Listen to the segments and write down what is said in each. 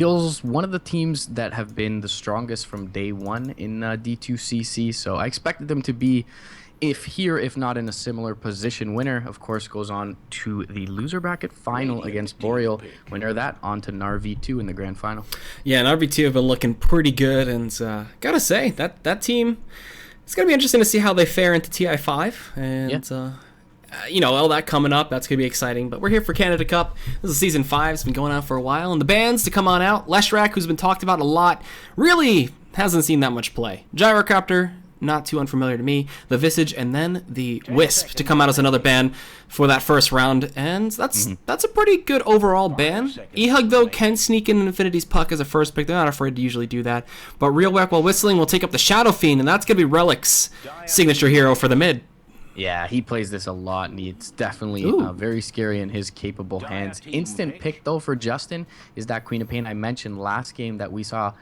Wheels, one of the teams that have been the strongest from day one in D2CC, so I expected them to be, if not in a similar position. Winner, of course, goes on to the loser bracket final against Boreal. Winner of that, on to NAR V2 in the grand final. Yeah, and RB2 have been looking pretty good, and gotta say, that team, it's gonna be interesting to see how they fare into TI5, and all that coming up, that's going to be exciting. But we're here for Canada Cup. This is Season 5. It's been going on for a while. And the bands to come on out, Leshrak, who's been talked about a lot, really hasn't seen that much play. Gyrocopter, not too unfamiliar to me. The Visage, and then the Wisp to come out as another band for that first round. And that's a pretty good overall band. eHug, though, can sneak in Infinity's Puck as a first pick. They're not afraid to usually do that. But Real Whack While Whistling will take up the Shadow Fiend, and that's going to be Relic's signature hero for the mid. Yeah, he plays this a lot, and it's definitely very scary in his capable hands. Instant pick, though, for Justin is that Queen of Pain. I mentioned last game that we saw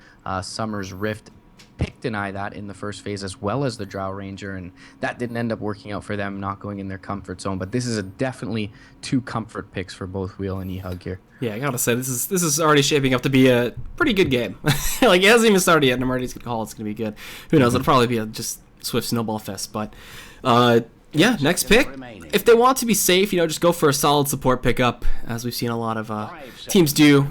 Summer's Rift pick deny that in the first phase, as well as the Drow Ranger, and that didn't end up working out for them, not going in their comfort zone. But this is definitely two comfort picks for both Wheel and eHug here. Yeah, I gotta say, this is already shaping up to be a pretty good game. Like, it hasn't even started yet, and I'm already gonna call it's gonna be good. Who knows? It'll probably be a just swift snowball fest, but. Yeah, next pick. If they want to be safe, just go for a solid support pickup, as we've seen a lot of teams do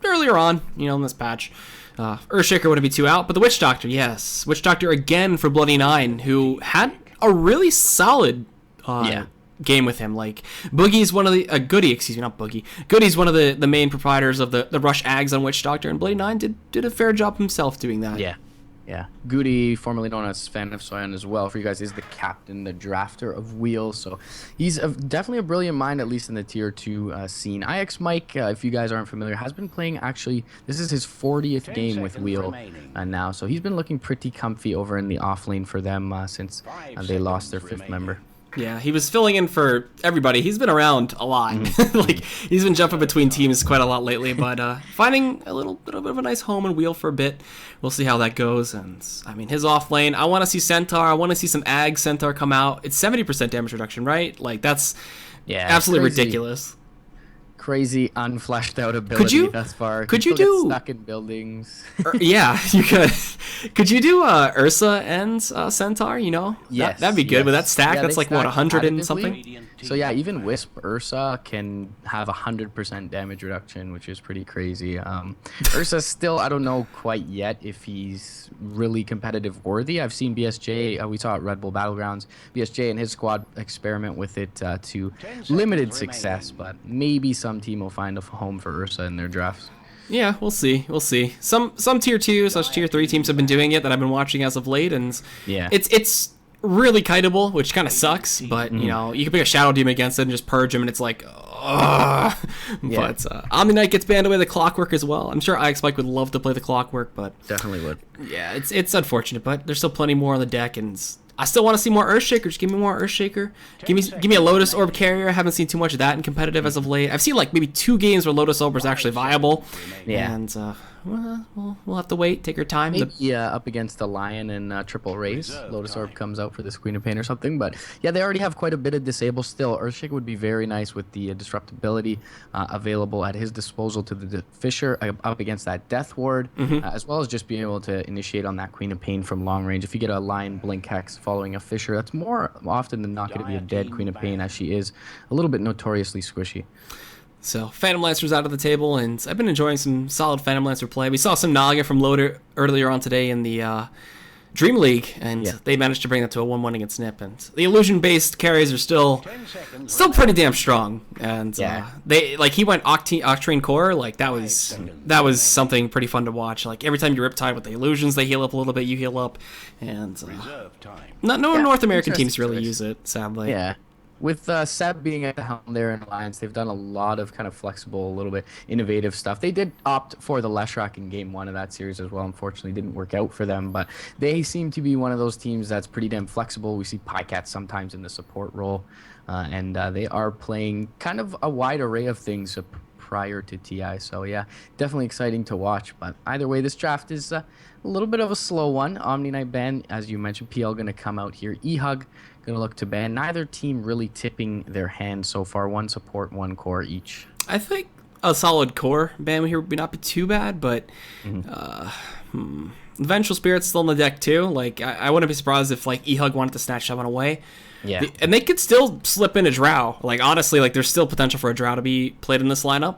earlier on, in this patch. Earthshaker wouldn't be too out, but the Witch Doctor, yes. Witch Doctor again for Bloody Nine, who had a really solid game with him. Like, Boogie's one of the... Goody, excuse me, not Boogie. Goody's one of the main proprietors of the Rush Ags on Witch Doctor, and Bloody Nine did a fair job himself doing that. Yeah, Goody, formerly known as Fan of Soyan as well, for you guys, is the captain, the drafter of Wheels. So he's definitely a brilliant mind, at least in the Tier 2 scene. IX Mike, if you guys aren't familiar, has been playing, actually, this is his 40th game with Wheel now. So he's been looking pretty comfy over in the off lane for them since they lost their 5th member. Yeah, he was filling in for everybody. He's been around a lot. Like, he's been jumping between teams quite a lot lately, but finding a little bit of a nice home and Wheel for a bit. We'll see how that goes. And I mean, his off lane, I want to see Centaur. I want to see some Ag Centaur come out. It's 70% damage reduction, right? Like, that's absolutely ridiculous. Crazy unfleshed out ability thus far. Could you do stuck in buildings? Yeah, you could. Could you do Ursa and Centaur? Yes, that'd be good. yes. With that stack, that's like what, 100 and something. So yeah, even Wisp Ursa can have 100% damage reduction, which is pretty crazy. Ursa still, I don't know quite yet if he's really competitive worthy. I've seen BSJ, we saw at Red Bull Battlegrounds, BSJ and his squad experiment with it to limited success, but maybe some team will find a home for Ursa in their drafts. Yeah, we'll see. Some Tier 2/Tier 3 teams have been doing it that I've been watching as of late, and it's really kiteable, which kind of sucks, but you can pick a Shadow Demon against it and just purge him, and it's like, ugh. But Omni Knight gets banned away the Clockwork as well. I'm sure IX Mike would love to play the Clockwork, but definitely would. Yeah, it's unfortunate, but there's still plenty more on the deck, and I still want to see more Earthshaker. Just give me more Earthshaker. Give me a Lotus Orb carrier. I haven't seen too much of that in competitive as of late. I've seen like maybe 2 games where Lotus Orb was actually viable. Yeah. And we'll have to wait. Take your time. Maybe up against the Lion and Triple Raise, Lotus Orb comes out for this Queen of Pain or something. But yeah, they already have quite a bit of disable still. Earthshaker would be very nice with the disruptibility available at his disposal to the Fisher up against that Death Ward, as well as just being able to initiate on that Queen of Pain from long range. If you get a Lion Blink Hex following a Fisher, that's more often than not going to be a dead Queen of Pain, as she is a little bit notoriously squishy. So, Phantom Lancer's out of the table, and I've been enjoying some solid Phantom Lancer play. We saw some Naga from Loader earlier on today in the Dream League, and they managed to bring that to a 1-1 against Snip. And the illusion-based carries are still pretty damn strong. And he went Octane Core, like that was something pretty fun to watch. Like every time you Riptide with the illusions, they heal up a little bit, you heal up, and no North American teams really use it, sadly. Yeah. With Seb being at the helm there in Alliance, they've done a lot of kind of flexible, a little bit innovative stuff. They did opt for the Leshrak in Game 1 of that series as well. Unfortunately, didn't work out for them, but they seem to be one of those teams that's pretty damn flexible. We see Pycat sometimes in the support role, and they are playing kind of a wide array of things prior to TI. So yeah, definitely exciting to watch. But either way, this draft is a little bit of a slow one. Omni Knight ban, as you mentioned, PL going to come out here. eHug going to look to ban. Neither team really tipping their hand so far. 1 support, 1 core each. I think a solid core ban here would not be too bad, but Vengeful Spirit's still in the deck too. Like, I wouldn't be surprised if like eHug wanted to snatch that one away. Yeah. And they could still slip in a Drow. Like, honestly, like there's still potential for a Drow to be played in this lineup.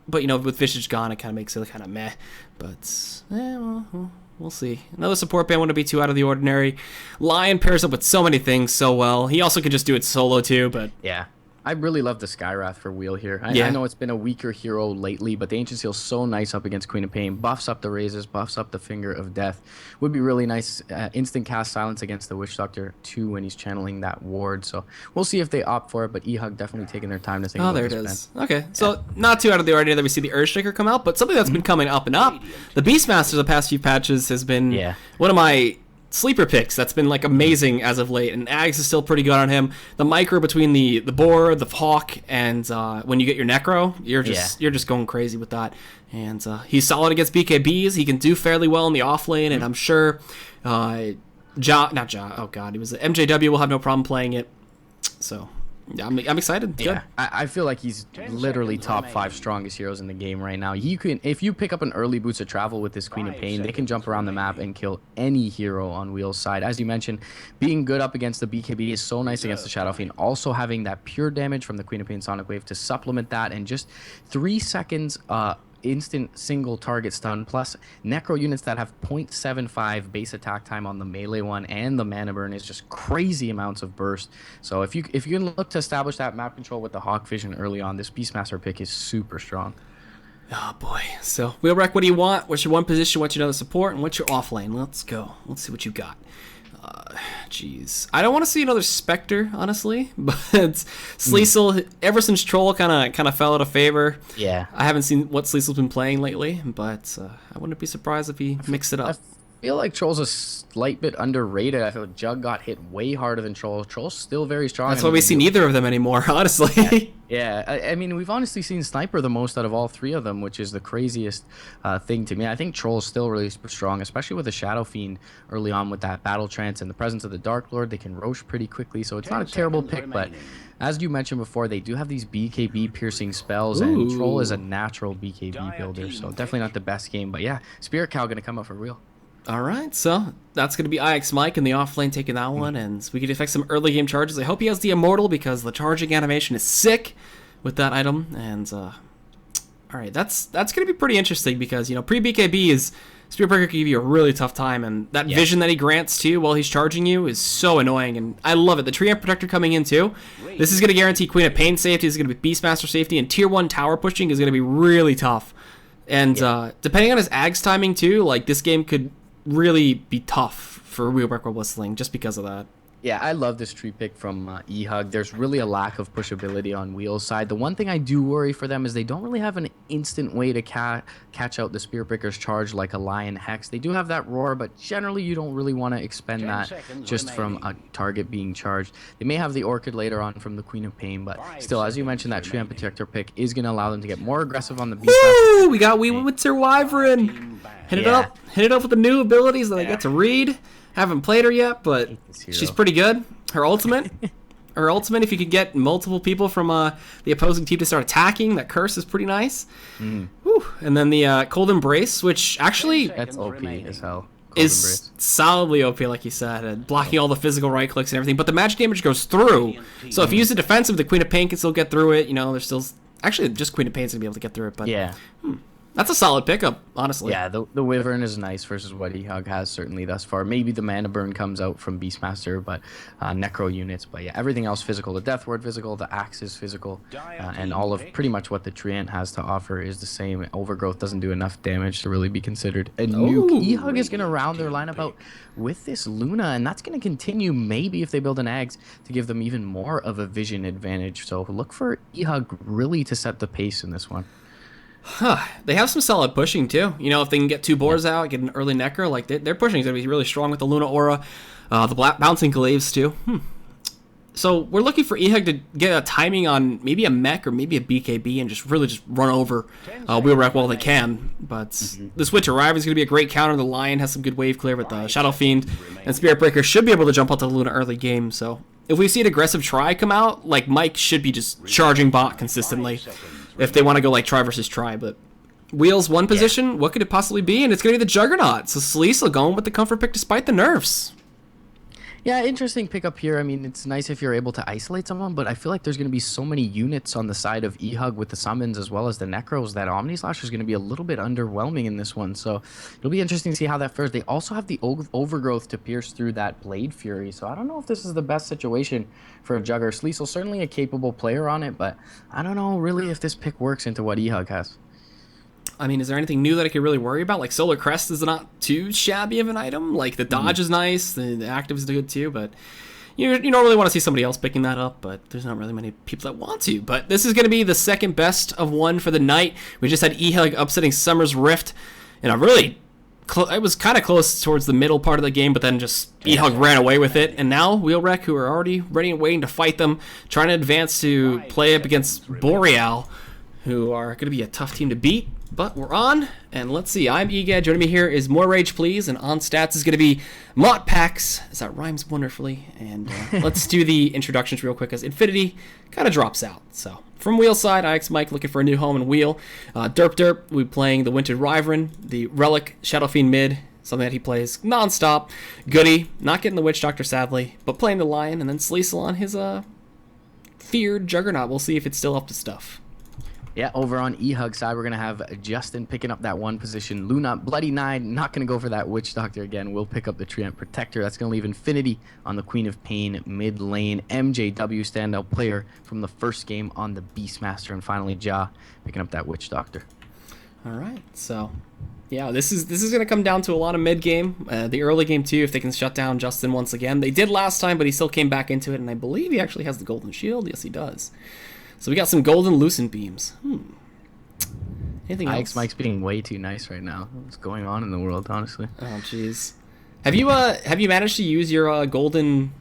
But, you know, with Visage gone, it kind of makes it kind of meh. But, well, we'll see. Another support band wouldn't be too out of the ordinary. Lion pairs up with so many things so well. He also could just do it solo too, but... Yeah. I really love the Skywrath for wheel here. I know it's been a weaker hero lately, but the Ancient Seal's so nice up against Queen of Pain. Buffs up the Razors, buffs up the Finger of Death. Would be really nice. Instant cast Silence against the Witch Doctor, too, when he's channeling that ward. So we'll see if they opt for it, but eHug definitely taking their time to think about there it this is. Okay, so not too out of the ordinary that we see the Earthshaker come out, but something that's been coming up and up. The Beastmaster the past few patches has been one of my... sleeper picks that's been like amazing as of late, and Ags is still pretty good on him. The micro between the boar, the hawk, and when you get your necro, you're just going crazy with that. And he's solid against BKBs. He can do fairly well in the off lane, and I'm sure MJW will have no problem playing it. So yeah, I'm excited. Yeah, Good. I feel like he's literally top 5 strongest heroes in the game right now. You can, if you pick up an early Boots of Travel with this Queen of Pain, they can jump around the map and kill any hero on Wheel's side. As you mentioned, being good up against the BKB is so nice against the Shadow Fiend. Also having that pure damage from the Queen of Pain Sonic Wave to supplement that, and just 3 seconds instant single target stun, plus necro units that have 0.75 base attack time on the melee one, and the mana burn is just crazy amounts of burst. So if you can look to establish that map control with the Hawk Vision early on, this Beastmaster pick is super strong. Oh boy. So Wheelwreck, what do you want? What's your one position? What's your other support? And what's your off lane? Let's go. Let's see what you got. Jeez, I don't want to see another Spectre, honestly, but Sleesel, ever since Troll kind of fell out of favor. Yeah, I haven't seen what Sleesel's been playing lately, but I wouldn't be surprised if he mixed it up. I feel like Troll's a slight bit underrated. I feel like Jug got hit way harder than Troll. Troll's still very strong. That's why we see neither of them anymore, honestly. Yeah. I mean, we've honestly seen Sniper the most out of all 3 of them, which is the craziest thing to me. I think Troll's still really super strong, especially with the Shadow Fiend early on with that Battle Trance and the presence of the Dark Lord. They can Roche pretty quickly, so it's not a terrible pick, but as you mentioned before, they do have these BKB piercing spells, and Troll is a natural BKB builder, so definitely not the best game. But yeah, Spirit Cow going to come up for real. All right, so that's going to be IX Mike in the offlane taking that one, and we could expect some early game charges. I hope he has the Immortal, because the charging animation is sick with that item. And all right, that's going to be pretty interesting, because pre-BKB is Spearbreaker can give you a really tough time, and that vision that he grants too while he's charging you is so annoying, and I love it. The Treant Protector coming in too. This is going to guarantee Queen of Pain safety. This is going to be Beastmaster safety, and tier 1 tower pushing is going to be really tough. And depending on his Ags timing too, like this game could really be tough for Wheelwreck or Whistling just because of that. Yeah, I love this tree pick from eHug. There's really a lack of pushability on Wheel's side. The one thing I do worry for them is they don't really have an instant way to catch out the Spearbreaker's charge like a Lion Hex. They do have that Roar, but generally you don't really want to expend that just from a target being charged. They may have the Orchid later on from the Queen of Pain, but still, as you mentioned, that Treant Protector pick is going to allow them to get more aggressive on the Beast. Woo! We got Witzer Wyvern. Hit it up with the new abilities that I got to read. Haven't played her yet, but she's pretty good. Her ultimate, if you could get multiple people from the opposing team to start attacking, that curse is pretty nice. Whew. And then the Cold Embrace, which actually... That's OP as hell. Is solidly OP, like you said, and blocking all the physical right clicks and everything, but the magic damage goes through. So if you use the defensive, the Queen of Pain can still get through it. There's still... Actually, just Queen of Pain's going to be able to get through it, but... Yeah. That's a solid pickup, honestly. Yeah, the Wyvern is nice versus what eHug has certainly thus far. Maybe the Mana Burn comes out from Beastmaster, but Necro units. But yeah, everything else physical. The Death Ward physical, the Axe is physical, and all of pretty much what the Treant has to offer is the same. Overgrowth doesn't do enough damage to really be considered a nuke. eHug is going to round their lineup out with this Luna, and that's going to continue maybe if they build an Ags to give them even more of a vision advantage. So look for eHug really to set the pace in this one. They have some solid pushing too. If they can get 2 boars out, get an early necro, like their pushing is going to be really strong with the Luna Aura, the bouncing glaives too. So we're looking for eHug to get a timing on maybe a mech or maybe a BKB and just run over Wheelwreck while they can. But the Switch Arrive is going to be a great counter. The Lion has some good wave clear with the Shadow Fiend, and Spirit Breaker should be able to jump out to the Luna early game. So if we see an aggressive try come out, like Mike should be just charging bot consistently. if they want to go like try versus try. But Wheels one position, what could it possibly be? And it's going to be the Juggernaut. So Sleesel going with the comfort pick despite the nerfs. Yeah, interesting pickup here. I mean, it's nice if you're able to isolate someone, but I feel like there's going to be so many units on the side of eHug with the summons as well as the Necros that Omni Slash is going to be a little bit underwhelming in this one. So it'll be interesting to see how that fares. They also have the Overgrowth to pierce through that Blade Fury. So I don't know if this is the best situation for a Jugger. Sleesel certainly a capable player on it, but I don't know really if this pick works into what eHug has. I mean, is there anything new that I could really worry about? Like, Solar Crest is not too shabby of an item. Like, the dodge is nice, the active is good too, but you don't really want to see somebody else picking that up, but there's not really many people that want to. But this is going to be the second best of one for the night. We just had eHug upsetting Summer's Rift, and I really... it was kind of close towards the middle part of the game, but then just eHug ran away with it. And now Wheelwreck, who are already ready and waiting to fight them, trying to advance to play up against Boreal, who are going to be a tough team to beat. But we're on, and let's see. I'm Egad. Joining me here is More Rage Please, and on stats is going to be Mott Pax, as that rhymes wonderfully. And let's do the introductions real quick, as Infinity kind of drops out. So from Wheel side, IX Mike looking for a new home in Wheel. Derp, we playing the Winter Wyvern, the Relic Shadow Fiend mid, something that he plays nonstop. Goody, not getting the Witch Doctor sadly, but playing the Lion, and then Sleesel on his feared Juggernaut. We'll see if it's still up to stuff. Yeah, over on eHug side, we're going to have Justin picking up that one position. Luna, Bloody Nine, not going to go for that Witch Doctor again. We'll pick up the Treant Protector. That's going to leave Infinity on the Queen of Pain mid lane. MJW, standout player from the first game on the Beastmaster. And finally, Ja picking up that Witch Doctor. All right, so yeah, this is going to come down to a lot of mid game, the early game too. If they can shut down Justin once again, they did last time, but he still came back into it, and I believe he actually has the Golden Shield. Yes, he does. So we got some golden lucent beams. Anything else? Mike's being way too nice right now. What's going on in the world, honestly? Oh, jeez. Have you managed to use your golden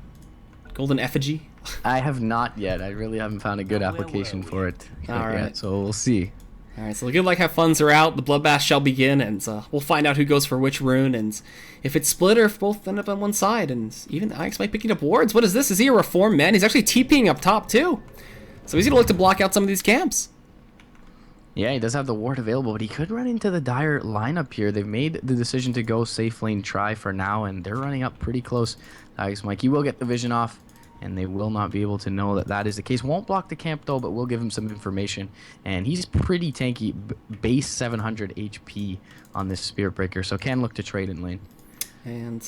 effigy? I have not yet. I really haven't found a good application for it yet, so we'll see. All right, so good luck, have funds are out. The bloodbath shall begin, and we'll find out who goes for which rune, and if it's split or if both end up on one side. And even IX might picking up wards. What is this? Is he a reformed man? He's actually TPing up top too. So he's going to look to block out some of these camps. Yeah, he does have the ward available, but he could run into the dire lineup here. They've made the decision to go safe lane try for now, and they're running up pretty close. Mike, he will get the vision off, and they will not be able to know that that is the case. Won't block the camp, though, but will give him some information. And he's pretty tanky, base 700 HP on this Spirit Breaker, so can look to trade in lane. And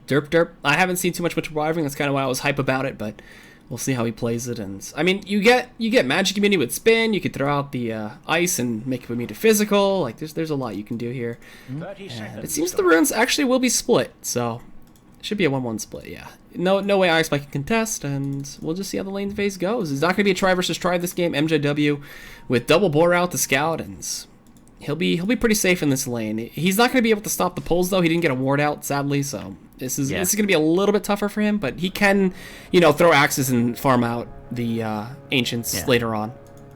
Derp. I haven't seen too much Wyvern. That's kind of why I was hype about it, but... we'll see how he plays it. And I mean, you get magic immunity with spin. You could throw out the ice and make it immune to physical. Like there's a lot you can do here. And it seems the runes actually will be split, so it should be a 1-1 split. Yeah, no way Ice Mike can contest, and we'll just see how the lane phase goes. It's not going to be a try versus try this game. MJW with double bore out the scout, and he'll be pretty safe in this lane. He's not going to be able to stop the pulls though. He didn't get a ward out sadly, so. This is going to be a little bit tougher for him, but he can, throw axes and farm out the ancients later on.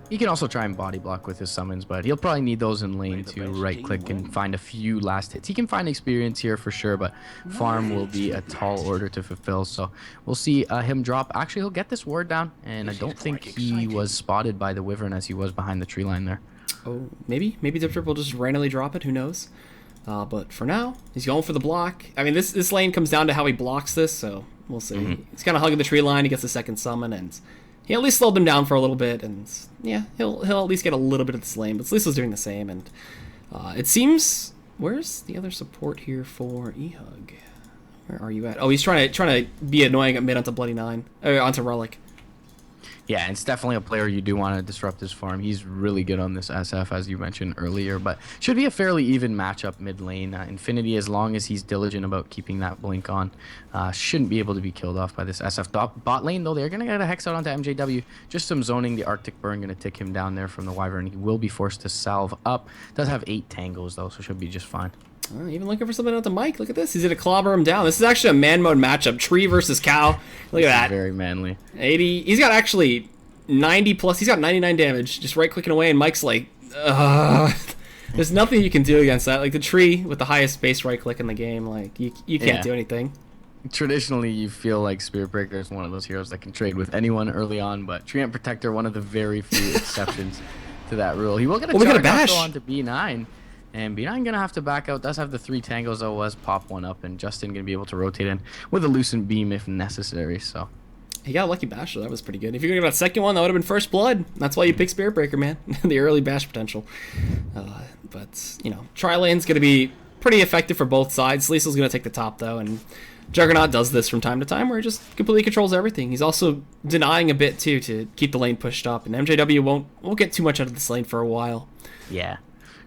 He can also try and body block with his summons, but he'll probably need those in lane to right-click and find a few last hits. He can find experience here for sure, but farm will be a tall order to fulfill, so we'll see him drop. Actually, he'll get this ward down, and I don't think he was spotted by the Wyvern as he was behind the tree line there. Oh, maybe Diptrip will just randomly drop it, who knows? But for now, he's going for the block. I mean, this lane comes down to how he blocks this, so we'll see. He's kind of hugging the tree line. He gets the second summon, and he at least slowed him down for a little bit. And yeah, he'll at least get a little bit of this lane. But Sleesel's doing the same, and it seems. Where's the other support here for eHug? Where are you at? Oh, he's trying to be annoying at mid onto Bloody Nine, onto Relic. Yeah, it's definitely a player you do want to disrupt his farm. He's really good on this SF, as you mentioned earlier, but should be a fairly even matchup mid lane. Infinity, as long as he's diligent about keeping that blink on, shouldn't be able to be killed off by this SF bot lane, though. They're going to get a Hex out onto MJW. Just some zoning. The Arctic Burn going to tick him down there from the Wyvern. He will be forced to salve up. Does have 8 tangos, though, so should be just fine. Even looking for something out to Mike. Look at this. He's going to clobber him down. This is actually a man mode matchup. Tree versus cow. Look at that. Very manly. 80. He's got actually 90 plus. He's got 99 damage. Just right clicking away, and Mike's like, there's nothing you can do against that. Like the tree with the highest base right click in the game. Like you can't do anything. Traditionally, you feel like Spirit Breaker is one of those heroes that can trade with anyone early on, but Treant Protector, one of the very few exceptions. to that rule. He will get a Oh, we got a charge bash. on to B9. And B9 gonna have to back out. Does have the 3 tangos though. Was pop one up, and Justin gonna be able to rotate in with a loosened beam if necessary. So He got a lucky bash, so that was pretty good. If you could get that second one, that would have been first blood. That's why you pick Spirit Breaker, man. The early bash potential. But, you know, Tri-Lane's going to be pretty effective for both sides. Liesl's going to take the top, though, and Juggernaut does this from time to time where he just completely controls everything. He's also denying a bit, too, to keep the lane pushed up, and MJW won't get too much out of this lane for a while. yeah.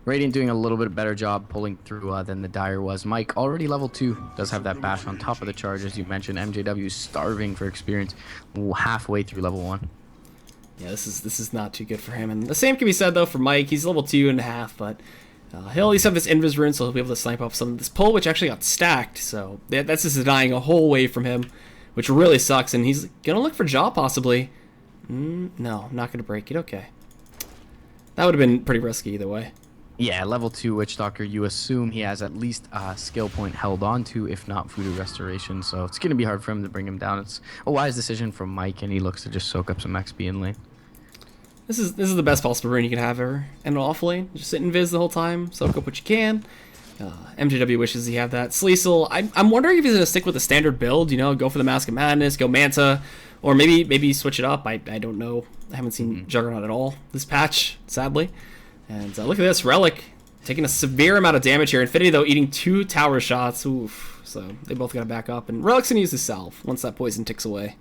Radiant doing a little bit better job pulling through than the Dire was. Mike, already level 2, does have that bash on top of the charge, as you mentioned. MJW is starving for experience halfway through level 1. Yeah, this is not too good for him. And the same can be said, though, for Mike. He's level 2.5, but he'll at least have this Invis rune, so he'll be able to snipe off some of this pull, which actually got stacked. So that's just denying a whole wave from him, which really sucks. And he's going to look for Jaw, possibly. No, not going to break it. Okay. That would have been pretty risky either way. Yeah, level 2 Witch Doctor, you assume he has at least a skill point held on to, if not Voodoo Restoration, so it's going to be hard for him to bring him down. It's a wise decision from Mike, and he looks to just soak up some XP in lane. This is the best possible rune you can have ever. And off lane, just sit in Viz the whole time, soak up what you can. MJW wishes he had that. Sleesel, I'm wondering if he's going to stick with the standard build, you know, go for the Mask of Madness, go Manta, or maybe switch it up. I don't know. I haven't seen Juggernaut at all this patch, sadly. And look at this, Relic taking a severe amount of damage here. Infinity, though, eating 2 tower shots. Oof. So they both got to back up. And Relic's going to use his salve once that poison ticks away.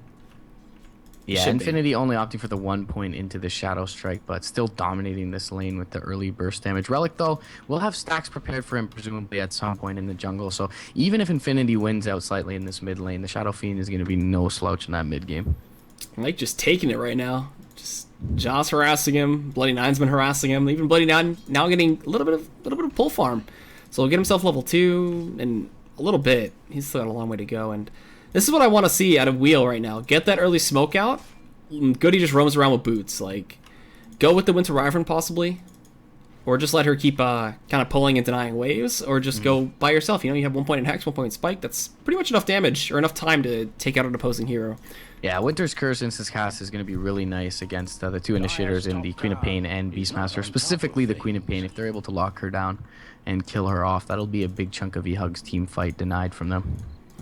Yeah, Infinity only opting for the 1 point into the Shadow Strike, but still dominating this lane with the early burst damage. Relic, though, will have stacks prepared for him, presumably at some point in the jungle. So even if Infinity wins out slightly in this mid lane, the Shadow Fiend is going to be no slouch in that mid game. Mike just taking it right now. Just Jaw's harassing him. Bloody Nine's been harassing him. Even Bloody Nine now getting a little bit of pull farm. So he'll get himself level 2 and a little bit. He's still got a long way to go. And this is what I want to see out of Wheel right now. Get that early smoke out. Goody just roams around with boots. Like, go with the Winter Wyvern possibly. Or just let her keep kind of pulling and denying waves. Or just go by yourself. You know, you have 1 point in Hex, 1 point in Spike. That's pretty much enough damage or enough time to take out an opposing hero. Yeah, Winter's Curse instance cast is going to be really nice against the 2 initiators in the Queen of Pain and Beastmaster, specifically the Queen of Pain. If they're able to lock her down and kill her off, that'll be a big chunk of eHug's team fight denied from them.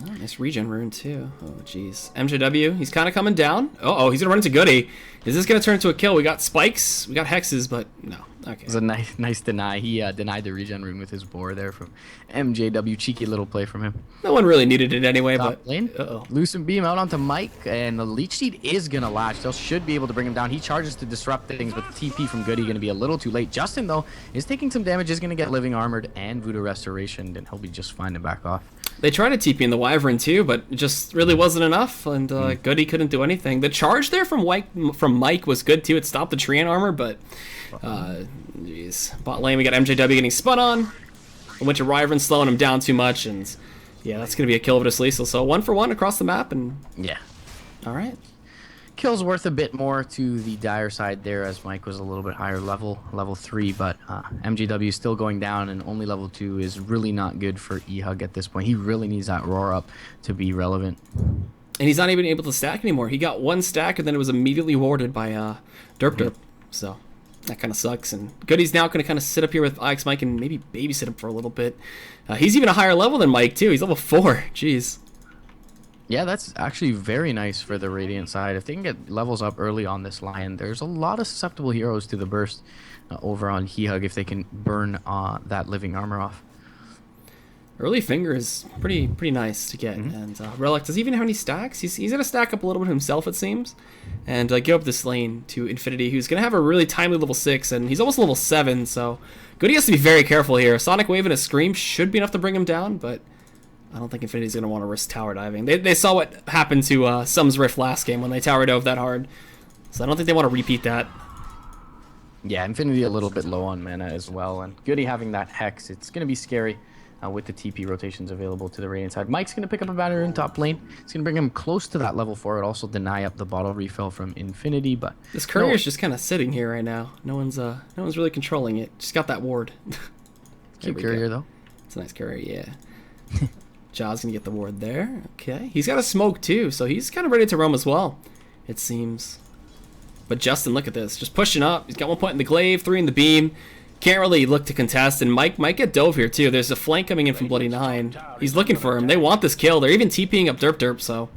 Oh, nice regen rune too. Oh, jeez. MJW, he's kind of coming down. Uh-oh, he's going to run into Goody. Is this going to turn into a kill? We got spikes, we got hexes, but no. Okay. It was a nice deny. He denied the regen rune with his boar there from MJW. Cheeky little play from him. No one really needed it anyway, Top but... lane. Loosen beam out onto Mike, and the Leech Seed is going to latch. They should be able to bring him down. He charges to disrupt things, but the TP from Goody going to be a little too late. Justin, though, is taking some damage, is going to get Living Armored and Voodoo Restoration, and he'll be just fine to back off. They tried to TP in the Wyvern too, but it just really wasn't enough, and Goody couldn't do anything. The charge there from Mike was good too. It stopped the Treant armor, but jeez. Bot lane, we got MJW getting spun on. The Winter Wyvern slowing him down too much, and yeah, that's gonna be a kill over to Sleesel. So 1 for 1 across the map, and yeah, all right. Kill's worth a bit more to the Dire side there, as Mike was a little bit higher level 3, but MJW still going down, and only level 2 is really not good for eHug at this point. He really needs that roar up to be relevant. And he's not even able to stack anymore. He got 1 stack, and then it was immediately warded by Derp. So that kind of sucks. And Goody's now going to kind of sit up here with IX Mike and maybe babysit him for a little bit. He's even a higher level than Mike too. He's level 4. Jeez. Yeah, that's actually very nice for the Radiant side. If they can get levels up early on this line, there's a lot of susceptible heroes to the burst over on eHug if they can burn that living armor off. Early finger is pretty nice to get. And Relic, does he even have any stacks? He's going to stack up a little bit himself, it seems. And give up this lane to Infinity, who's going to have a really timely level 6, and he's almost level 7, so Goody has to be very careful here. Sonic Wave and a Scream should be enough to bring him down, but I don't think Infinity's going to want to risk tower diving. They saw what happened to Sum's Rift last game when they tower dove that hard. So I don't think they want to repeat that. Yeah, Infinity a little bit low on mana as well. And Goody having that Hex, it's going to be scary with the TP rotations available to the Radiant side. Mike's going to pick up a banner in top lane. It's going to bring him close to that level 4. It also deny up the bottle refill from Infinity. But this courier's just kind of sitting here right now. No one's really controlling it. Just got that ward. Cute courier, though. It's a nice courier, yeah. Jaw's gonna get the ward there. Okay, he's got a smoke too, so he's kind of ready to roam as well, it seems. But Justin, look at this. Just pushing up. He's got 1 point in the glaive, 3 in the beam. Can't really look to contest, and Mike might get dove here too. There's a flank coming in from Bloody 9. He's looking for him. They want this kill. They're even TPing up Derp, so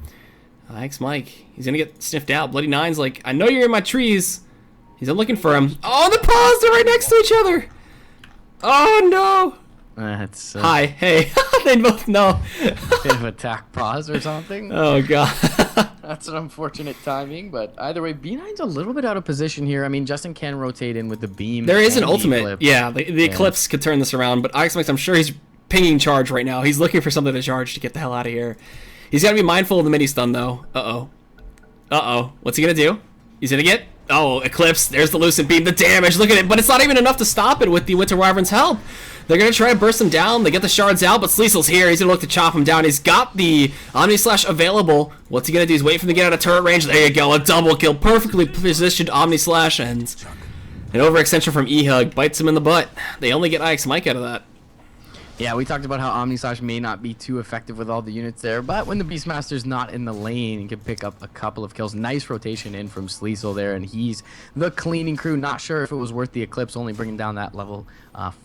thanks, Mike. He's gonna get sniffed out. Bloody 9's like, I know you're in my trees. He's looking for him. Oh, the paws! They're right next to each other. Oh no! That's Hi, hey. They both know. bit of attack pause or something. Oh god. That's an unfortunate timing, but either way, B9's a little bit out of position here. I mean, Justin can rotate in with the beam. There is an and the ultimate. Eclipse. Yeah, the Eclipse could turn this around, but Ix Mix, I'm sure he's pinging charge right now. He's looking for something to charge to get the hell out of here. He's got to be mindful of the mini stun, though. Uh-oh. Uh-oh. What's he going to do? He's going to get... Oh, Eclipse. There's the Lucent Beam. The damage. Look at it. But it's not even enough to stop it with the Winter Wyvern's help. They're going to try to burst him down. They get the shards out, but Sleesel's here. He's going to look to chop him down. He's got the Omni Slash available. What's he going to do? He's wait for him to get out of turret range. There you go. A double kill. Perfectly positioned Omni Slash, and an overextension from eHug bites him in the butt. They only get Ix Mike out of that. Yeah, we talked about how Omni Slash may not be too effective with all the units there, but when the Beastmaster's not in the lane, he can pick up a couple of kills. Nice rotation in from Sleesel there, and he's the cleaning crew. Not sure if it was worth the Eclipse only bringing down that level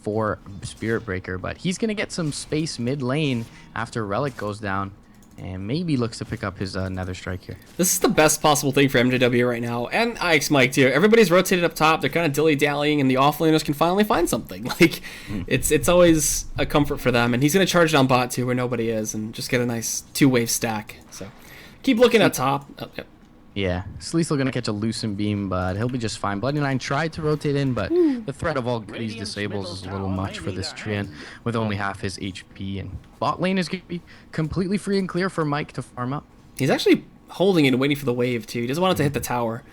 4 Spirit Breaker, but he's going to get some space mid lane after Relic goes down, and maybe looks to pick up his Nether Strike here. This is the best possible thing for MJW right now, and Ix Mike too. Everybody's rotated up top. They're kind of dilly-dallying, and the offlaners can finally find something. Like, it's always a comfort for them, and he's going to charge down bot too, where nobody is, and just get a nice 2-wave stack. So, keep looking at top. Oh, yep. Yeah, Sleesel going to catch a Lucent Beam, but he'll be just fine. Bloody 9 tried to rotate in, but the threat of all goodies disables is a little much for this Treant with only half his HP. And bot lane is going to be completely free and clear for Mike to farm up. He's actually holding it and waiting for the wave, too. He doesn't want it to hit the tower.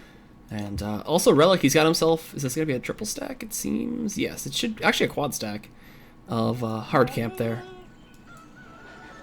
And also Relic, he's got himself... Is this going to be a triple stack, it seems? Yes, it should... Actually, a quad stack of hard camp there.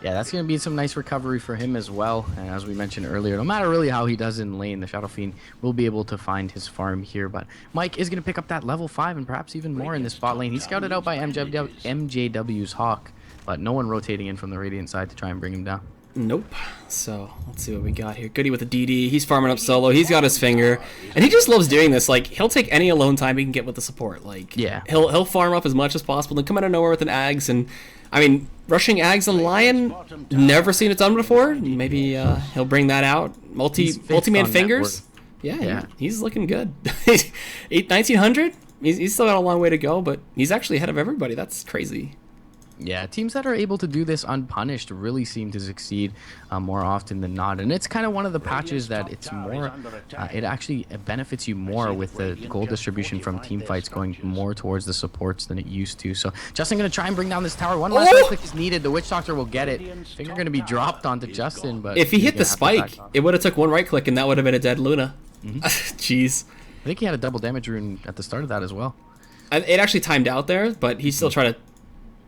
Yeah, that's going to be some nice recovery for him as well. And as we mentioned earlier, no matter really how he does in lane, the Shadow Fiend will be able to find his farm here. But Mike is going to pick up that level 5 and perhaps even more in this bot lane. He's scouted out by MJW's Hawk, but no one rotating in from the Radiant side to try and bring him down. Nope. So, let's see what we got here. Goody with a DD. He's farming up solo. He's got his finger. And he just loves doing this. Like, he'll take any alone time he can get with the support. Like, yeah, he'll farm up as much as possible, then come out of nowhere with an Ags. And, I mean, rushing Ags and Lion, never seen it done before. Maybe he'll bring that out. Multi-man fingers. Yeah, he's looking good. 1900? He's still got a long way to go, but he's actually ahead of everybody. That's crazy. Yeah, teams that are able to do this unpunished really seem to succeed more often than not. And it's kind of one of the patches that it's more, it actually benefits you more with the gold distribution from team fights going more towards the supports than it used to. So Justin going to try and bring down this tower. One last right click is needed. The Witch Doctor will get it. Finger going to be dropped onto Justin. But if he hit the spike, it would have took one right click and that would have been a dead Luna. Jeez. I think he had a double damage rune at the start of that as well. It actually timed out there, but he still tried to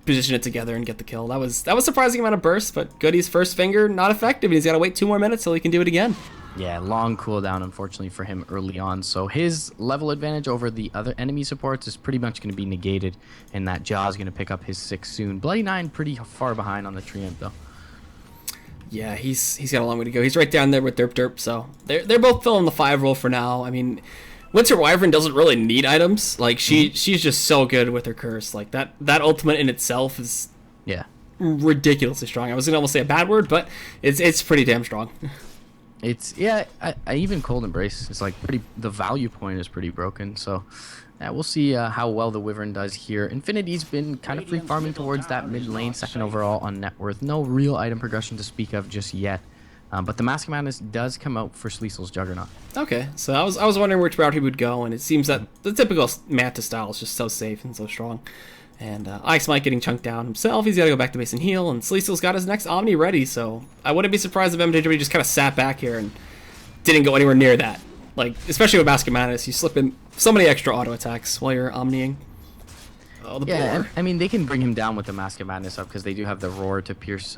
position it together and get the kill. That was surprising amount of burst, but Goody's first finger not effective, and he's got to wait 2 more minutes till he can do it again. Yeah, long cooldown, unfortunately, for him early on. So his level advantage over the other enemy supports is pretty much going to be negated, and that Jaw's going to pick up his 6 soon. Bloody 9 pretty far behind on the Treant, though. Yeah, he's got a long way to go. He's right down there with Derp, so they're both filling the 5 role for now. I mean, Winter Wyvern doesn't really need items. Like, she's just so good with her curse. Like, that ultimate in itself is ridiculously strong. I was going to almost say a bad word, but it's pretty damn strong. It's, I even Cold Embrace is like the value point is pretty broken. So, yeah, we'll see how well the Wyvern does here. Infinity's been kind of free farming towards that mid lane, 2nd overall on net worth. No real item progression to speak of just yet. But the Mask of Madness does come out for Sleesel's Juggernaut. Okay, so I was wondering which route he would go, and it seems that the typical Manta style is just so safe and so strong. And Ix Mike getting chunked down himself. He's got to go back to base and heal, and Sleesel's got his next Omni ready, so I wouldn't be surprised if MJW just kind of sat back here and didn't go anywhere near that. Like, especially with Mask of Madness, you slip in so many extra auto attacks while you're Omniing. Oh, the boar. I mean, they can bring him down with the Mask of Madness up because they do have the Roar to pierce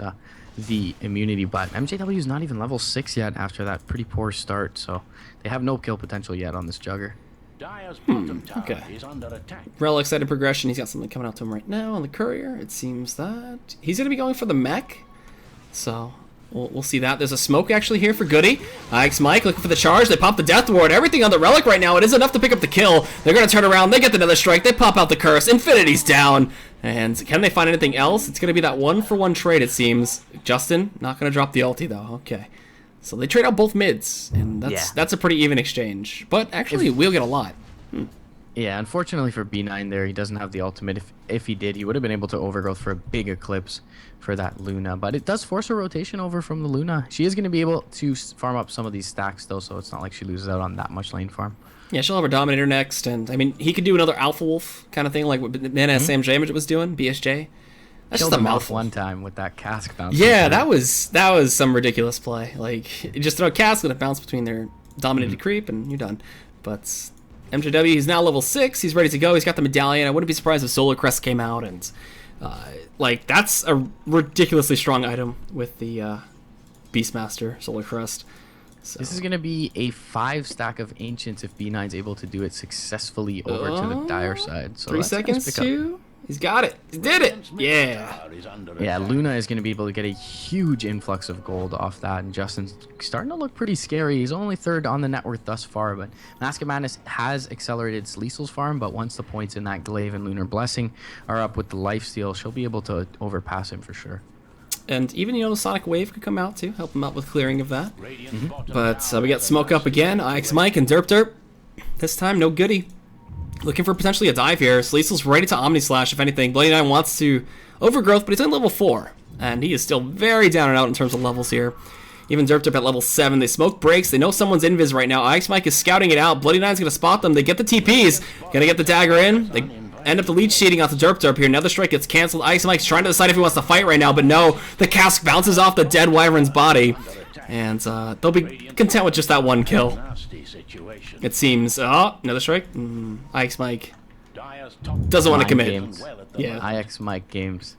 the immunity, but MJW is not even level 6 yet after that pretty poor start, so they have no kill potential yet on this Jugger. Okay. Relic side of progression, he's got something coming out to him right now on the Courier. It seems that he's going to be going for the mech, so we'll see that. There's a smoke actually here for Goody. Ike's Mike looking for the charge. They pop the Death Ward. Everything on the Relic right now. It is enough to pick up the kill. They're going to turn around. They get another strike. They pop out the curse. Infinity's down. And can they find anything else? It's going to be that 1-for-1 trade, it seems. Justin, not going to drop the ulti, though. Okay. So they trade out both mids. And that's a pretty even exchange. But actually, we'll get a lot. Yeah, unfortunately for B9 there, he doesn't have the ultimate. If he did, he would have been able to overgrowth for a big eclipse for that Luna. But it does force a rotation over from the Luna. She is going to be able to farm up some of these stacks, though, so it's not like she loses out on that much lane farm. Yeah, she'll have her Dominator next. And, I mean, he could do another Alpha Wolf kind of thing, like what Sam J was doing, BSJ. That's just a mouthful. One time with that cask bounce. Yeah, that was some ridiculous play. Like, just throw a cask and it bounce between their Dominated creep, and you're done. But MJW, he's now level 6. He's ready to go. He's got the medallion. I wouldn't be surprised if Solar Crest came out. And, like, that's a ridiculously strong item with the Beastmaster Solar Crest. So. This is going to be a 5 stack of Ancients if B9's able to do it successfully over to the Dire side. So 3 seconds, 2. He's got it. He did it. Yeah. Yeah, Luna is going to be able to get a huge influx of gold off that, and Justin's starting to look pretty scary. He's only 3rd on the net worth thus far, but Mask of Madness has accelerated Sleesel's farm, but once the points in that Glaive and Lunar Blessing are up with the lifesteal, she'll be able to overpass him for sure. And even, the Sonic Wave could come out too, help him out with clearing of that. But we got Smoke up again, IX Mike and Derp. This time, no Goody. Looking for potentially a dive here. Sleesel's ready to Omni Slash, if anything. Bloody Nine wants to overgrowth, but he's on level 4. And he is still very down and out in terms of levels here. Even Derp at level 7. They smoke breaks. They know someone's invis right now. IX Mike is scouting it out. Bloody Nine's going to spot them. They get the TPs. Going to get the dagger in. They end up the leech sheeting out to Derp here. Another strike gets canceled. IX Mike's trying to decide if he wants to fight right now, but no. The cask bounces off the dead Wyvern's body. And they'll be content with just that one kill. It seems. Oh, another strike. IX Mike doesn't want to commit. Games. Yeah. IX Mike games.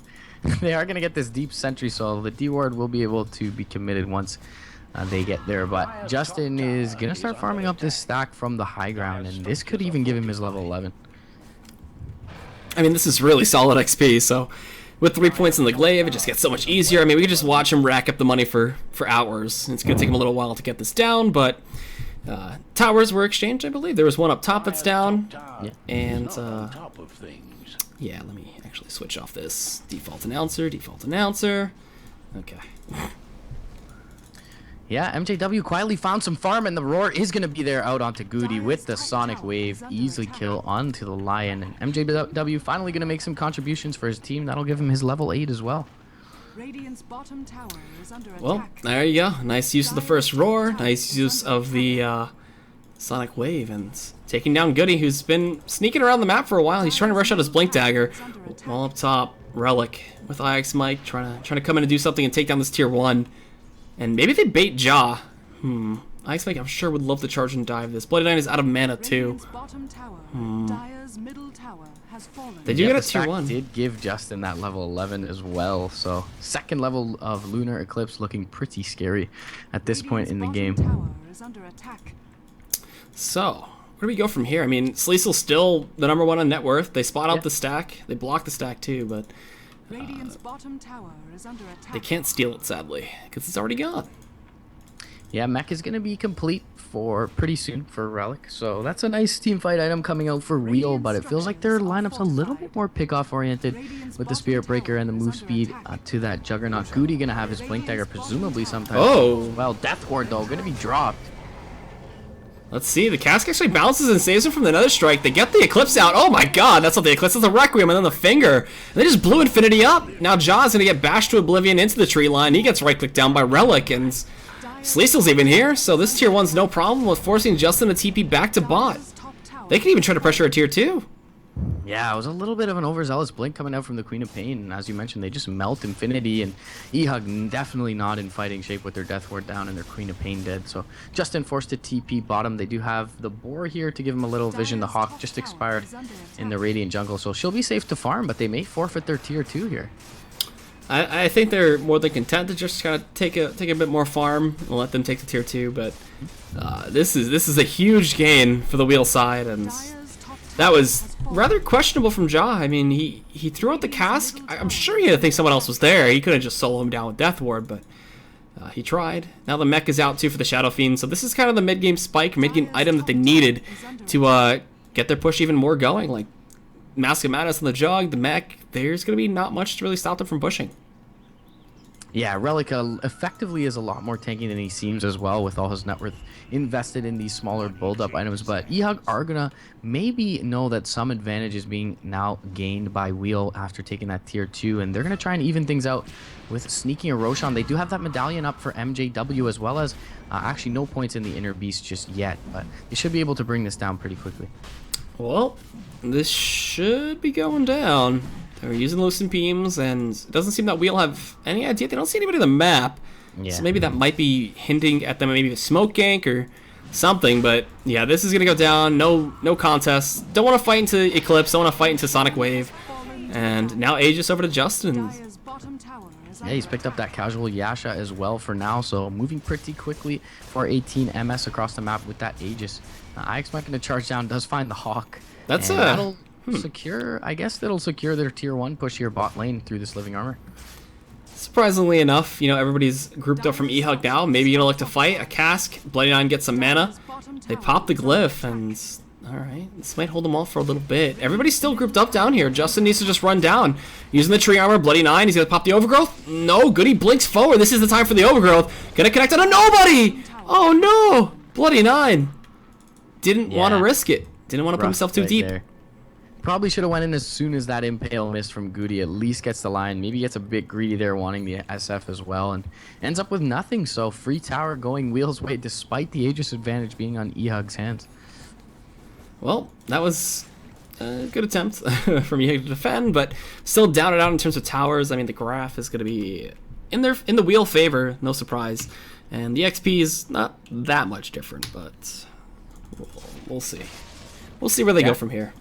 They are going to get this deep sentry, so the D ward will be able to be committed once they get there. But Justin is going to start farming up this stack from the high ground, and this could even give him his level 11. I mean, this is really solid XP, so with 3 points in the Glaive, it just gets so much easier. I mean, we could just watch him rack up the money for hours. It's going to take him a little while to get this down, but towers were exchanged, I believe. There was one up top that's down. Yeah. And, yeah, let me actually switch off this. Default announcer. Okay. Yeah, MJW quietly found some farm, and the roar is going to be there out onto Goody with the Sonic Wave. Easily kill onto the Lion. And MJW finally going to make some contributions for his team. That'll give him his level 8 as well. Well, there you go. Nice use of the first roar. Nice use of the Sonic Wave. And taking down Goody, who's been sneaking around the map for a while. He's trying to rush out his Blink Dagger. While up top, Relic with IX Mike trying to come in and do something and take down this tier 1. And maybe they bait Jaw. IX Mike, I'm sure, would love to charge and dive this. Bloody Nine is out of mana, too. They do get a tier 1. Did give Justin that level 11 as well. So, second level of Lunar Eclipse looking pretty scary at this point in the game. So, where do we go from here? I mean, Sleesel's still the number 1 on net worth. They spot out the stack. They block the stack, too, but they can't steal it, sadly, because it's already gone. Yeah, mech is going to be complete for pretty soon for Relic, so that's a nice team fight item coming out for Wheel, but it feels like their lineup's a little bit more pick-off oriented with the Spirit Breaker and the move speed to that Juggernaut. Goody going to have his Blink Dagger presumably sometime. Oh! Well, Death Ward, though, going to be dropped. Let's see, the cask actually bounces and saves him from the Nether Strike. They get the Eclipse out. Oh my god, that's not the Eclipse, that's the Requiem, and then the Finger. And they just blew Infinity up. Now Jaw's gonna get bashed to oblivion into the tree line. He gets right-clicked down by Relic, and Sleesel's even here, so this tier 1's no problem with forcing Justin to TP back to bot. They can even try to pressure a tier 2. Yeah, it was a little bit of an overzealous blink coming out from the Queen of Pain, and as you mentioned, they just melt Infinity, and eHug definitely not in fighting shape with their Death Ward down and their Queen of Pain dead, so Justin forced to TP bottom. They do have the Boar here to give him a little vision. The Hawk just expired in the Radiant Jungle, so she'll be safe to farm, but they may forfeit their tier 2 here. I think they're more than content to just kind of take a bit more farm and let them take the tier 2, but this is a huge gain for the Wheel side, and that was rather questionable from Jaw. I mean, he threw out the cask. I'm sure he had to think someone else was there. He could have just solo him down with Death Ward, but He tried. Now the mech is out too for the Shadow Fiend, so this is kind of the mid-game spike, mid-game item that they needed to get their push even more going. Like, Mask of Madness on the Jug, the mech, there's going to be not much to really stop them from pushing. Yeah, Relica effectively is a lot more tanky than he seems as well, with all his net worth invested in these smaller build-up items. But eHug are gonna maybe know that some advantage is being now gained by Wheel after taking that tier 2, and they're gonna try and even things out with sneaking a Roshan. They do have that medallion up for MJW, as well as actually no points in the Inner Beast just yet, but they should be able to bring this down pretty quickly. Well, this should be going down. They're using Lucent Beams, and it doesn't seem that Wheel have any idea. They don't see anybody on the map. Yeah. So maybe that might be hinting at them, maybe a smoke gank or something. But yeah, this is going to go down. No contest. Don't want to fight into Eclipse. Don't want to fight into Sonic Wave. And now Aegis over to Justin. Yeah, he's picked up that casual Yasha as well for now. So moving pretty quickly for 18 MS across the map with that Aegis. I expect him to charge down. Does find the Hawk. That's that'll secure. I guess that'll secure their tier 1 push here bot lane through this living armor. Surprisingly enough, you know, everybody's grouped up from eHug now. Maybe you don't like to fight. A cask. Bloody Nine gets some mana. They pop the glyph, and alright, this might hold them off for a little bit. Everybody's still grouped up down here. Justin needs to just run down. Using the tree armor, Bloody Nine. He's gonna pop the overgrowth. No, Goody blinks forward. This is the time for the overgrowth. Gonna connect on a nobody! Oh no! Bloody Nine didn't want to risk it. Didn't want to put himself too deep. There. Probably should have went in as soon as that impale missed from Goody. At least gets the line. Maybe gets a bit greedy there, wanting the SF as well, and ends up with nothing. So free tower going Wheel's way, despite the Aegis advantage being on eHug's hands. Well, that was a good attempt from eHug to defend, but still down and out in terms of towers. I mean, the graph is going to be in the Wheel favor, no surprise, and the XP is not that much different, but we'll see. We'll see where they go from here.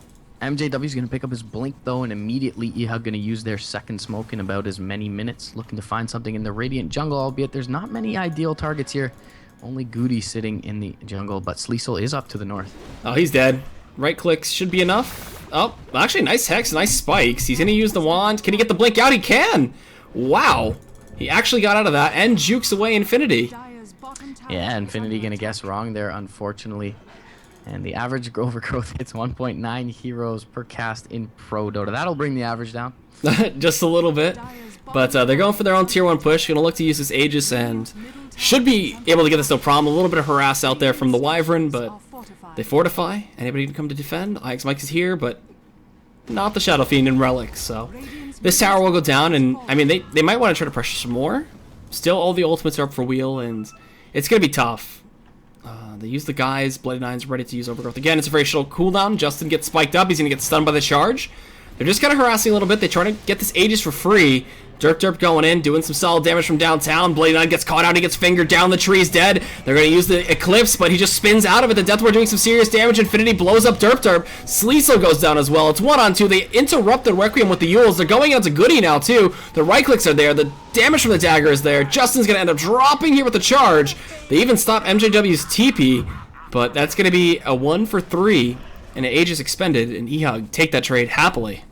MJW is going to pick up his blink though, and immediately eHug going to use their second smoke in about as many minutes, looking to find something in the Radiant jungle, albeit there's not many ideal targets here. Only Goody sitting in the jungle, but Sleesel is up to the north. Oh, he's dead. Right clicks should be enough. Oh, actually, nice Hex, nice spikes. He's going to use the wand. Can he get the blink out? He can! Wow. He actually got out of that and jukes away Infinity. Yeah, Infinity going to guess wrong there, unfortunately. And the average overgrowth hits 1.9 heroes per cast in Pro Dota. That'll bring the average down. Just a little bit. But they're going for their own tier 1 push. Going to look to use this Aegis and should be able to get this no problem. A little bit of harass out there from the Wyvern, but they fortify. Anybody can come to defend. IX Mike is here, but not the Shadow Fiend and Relic. So this tower will go down, and I mean, they might want to try to pressure some more. Still, all the ultimates are up for Wheel, and it's going to be tough. They use the guys. Bloody Nine's ready to use Overgrowth again. It's a very short cooldown. Justin gets spiked up. He's going to get stunned by the charge. They're just kind of harassing a little bit. They try to get this Aegis for free. Derp going in, doing some solid damage from downtown. Bloody Nine gets caught out. He gets fingered down. The tree's dead. They're going to use the Eclipse, but he just spins out of it. The Death Ward doing some serious damage. Infinity blows up Derp. Sleesel goes down as well. It's 1-on-2. They interrupt the Requiem with the Yules. They're going out to Goody now, too. The right clicks are there. The damage from the dagger is there. Justin's going to end up dropping here with the charge. They even stop MJW's TP, but that's going to be a 1 for 3 and an Aegis expended, and eHug take that trade happily.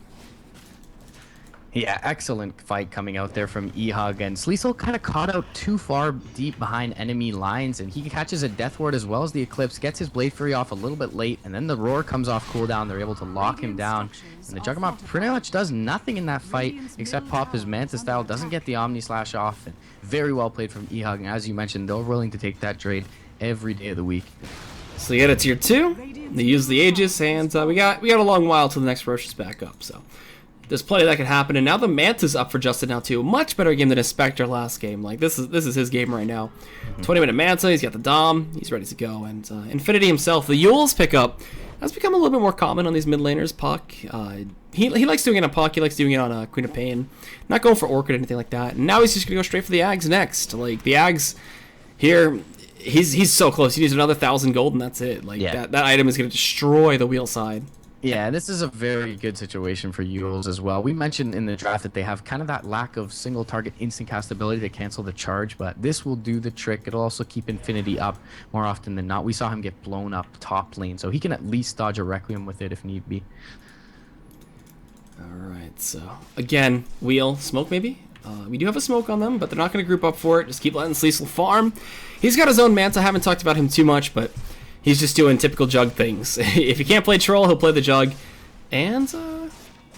Yeah, excellent fight coming out there from eHug, and Sleesel kind of caught out too far deep behind enemy lines, and he catches a Death Ward as well as the Eclipse, gets his Blade Fury off a little bit late, and then the Roar comes off cooldown. They're able to lock him down, and the Juggernaut pretty much does nothing in that fight except pop his Manta style, doesn't get the Omni Slash off, and very well played from eHug, and as you mentioned, they're willing to take that trade every day of the week. So you get a tier 2, they use the Aegis, and we got a long while till the next rush is back up, so there's plenty that could happen, and now the Manta's up for Justin now too. Much better game than his Spectre last game. Like this is his game right now. 20-minute Manta, he's got the Dom, he's ready to go, and Infinity himself. The Yules pickup has become a little bit more common on these mid laners. Puck, he likes doing it on Puck. He likes doing it on Queen of Pain. Not going for Orchid or anything like that. And now he's just gonna go straight for the Ags next. Like the Ags here, he's so close. He needs another 1,000 gold, and that's it. Like that item is gonna destroy the Wheel side. Yeah, this is a very good situation for Yules as well. We mentioned in the draft that they have kind of that lack of single target instant cast ability to cancel the charge, but this will do the trick. It'll also keep Infinity up more often than not. We saw him get blown up top lane, so he can at least dodge a Requiem with it if need be. Alright, so again, Wheel, smoke maybe? We do have a smoke on them, but they're not going to group up for it. Just keep letting Sleesel farm. He's got his own Manta. I haven't talked about him too much, but he's just doing typical Jug things. If he can't play Troll, he'll play the Jug. And what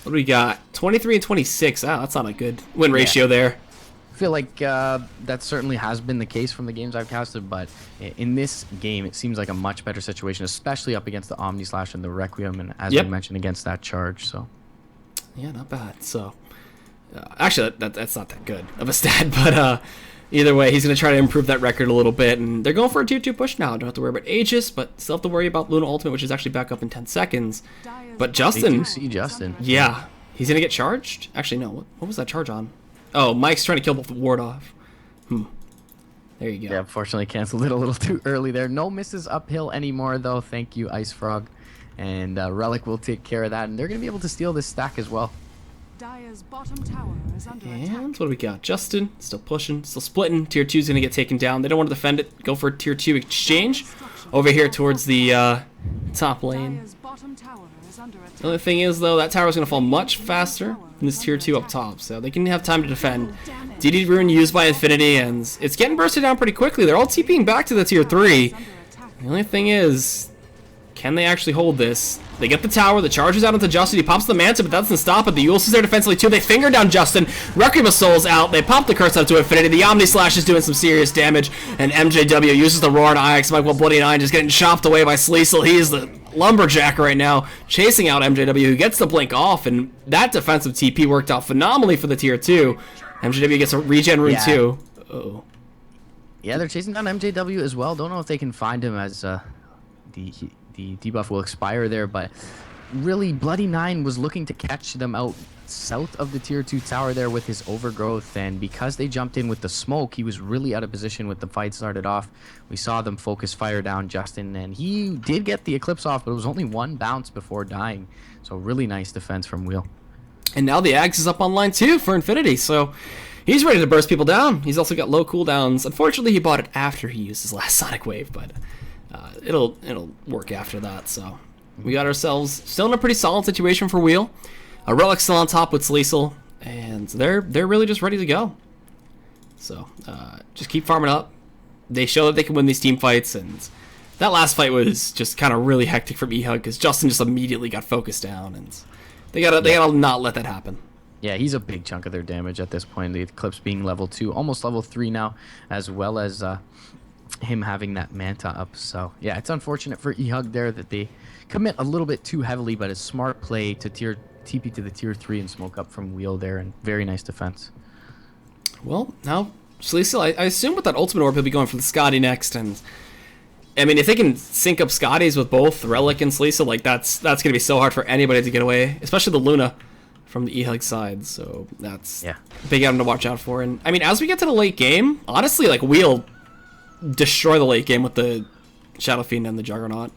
do we got? 23 and 26. Ah, that's not a good win ratio there. I feel like that certainly has been the case from the games I've casted, but in this game, it seems like a much better situation, especially up against the Omni Slash and the Requiem, and as we mentioned, against that charge. So, yeah, not bad. So, actually, that's not that good of a stat, but either way, he's going to try to improve that record a little bit, and they're going for a tier 2 push now. Don't have to worry about Aegis, but still have to worry about Luna Ultimate, which is actually back up in 10 seconds. But Justin, they do see Justin. Yeah, he's going to get charged. Actually, no. What was that charge on? Oh, Mike's trying to kill both the ward off. There you go. Yeah, unfortunately canceled it a little too early there. No misses uphill anymore, though. Thank you, Ice Frog. And Relic will take care of that, and they're going to be able to steal this stack as well. Dire's bottom tower is under attack. And what do we got? Justin, still pushing, still splitting. Tier 2 is going to get taken down. They don't want to defend it. Go for a tier 2 exchange over here towards the top lane. Dire's bottom tower is under attack. The only thing is, though, that tower is going to fall much faster than this tier 2 up top, so they can have time to defend. DD Rune used by Infinity, and it's getting bursted down pretty quickly. They're all TPing back to the tier 3. The only thing is, can they actually hold this? They get the tower, the charge is out onto Justin, he pops the Manta, but that doesn't stop it. The Eul's is there defensively too, they finger down Justin, Requiem of Souls out, they pop the curse out to Infinity, the Omni Slash is doing some serious damage, and MJW uses the Roar on IX, Mike while Bloody 9 just getting chopped away by Sleesel. He is the lumberjack right now, chasing out MJW, who gets the blink off, and that defensive TP worked out phenomenally for the tier 2. MJW gets a regen rune too. Uh-oh. Yeah, they're chasing down MJW as well. Don't know if they can find him as the debuff will expire there, but really Bloody 9 was looking to catch them out south of the tier 2 tower there with his overgrowth, and because they jumped in with the smoke, he was really out of position when the fight started off. We saw them focus fire down Justin, and he did get the Eclipse off, but it was only one bounce before dying. So really nice defense from Wheel. And now the Axe is up online too for Infinity, so he's ready to burst people down. He's also got low cooldowns. Unfortunately, he bought it after he used his last Sonic Wave, but it'll work after that. So we got ourselves still in a pretty solid situation for Wheel. A Relic still on top with Sleesel, and they're really just ready to go. So just keep farming up. They show that they can win these team fights, and that last fight was just kind of really hectic from eHug because Justin just immediately got focused down, and they gotta not let that happen. Yeah, he's a big chunk of their damage at this point. The Eclipse being level 2, almost level 3 now, as well as him having that Manta up. So yeah, it's unfortunate for eHug there that they commit a little bit too heavily, but a smart play to TP to the tier 3 and smoke up from Wheel there, and very nice defense. Well, now Sleesel, I assume with that ultimate orb he'll be going for the Scotty next, and I mean if they can sync up Scotties with both Relic and Sleesel, like that's gonna be so hard for anybody to get away, especially the Luna from the eHug side. So that's a big item to watch out for. And I mean as we get to the late game, honestly, like Wheel destroy the late game with the Shadow Fiend and the Juggernaut.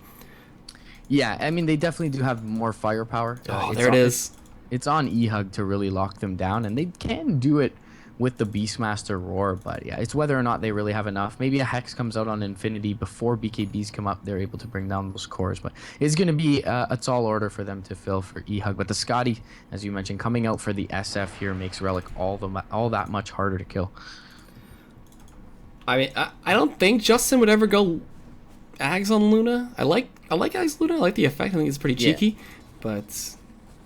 Yeah, I mean they definitely do have more firepower. There it is. It's on eHug to really lock them down, and they can do it with the Beastmaster Roar, but yeah, it's whether or not they really have enough. Maybe a Hex comes out on Infinity before BKBs come up, they're able to bring down those cores, but it's going to be a tall order for them to fill for eHug. But the Scotty, as you mentioned, coming out for the SF here makes Relic all that much harder to kill. I mean, I don't think Justin would ever go Ags on Luna. I like Ags Luna, I like the effect, I think it's pretty cheeky, but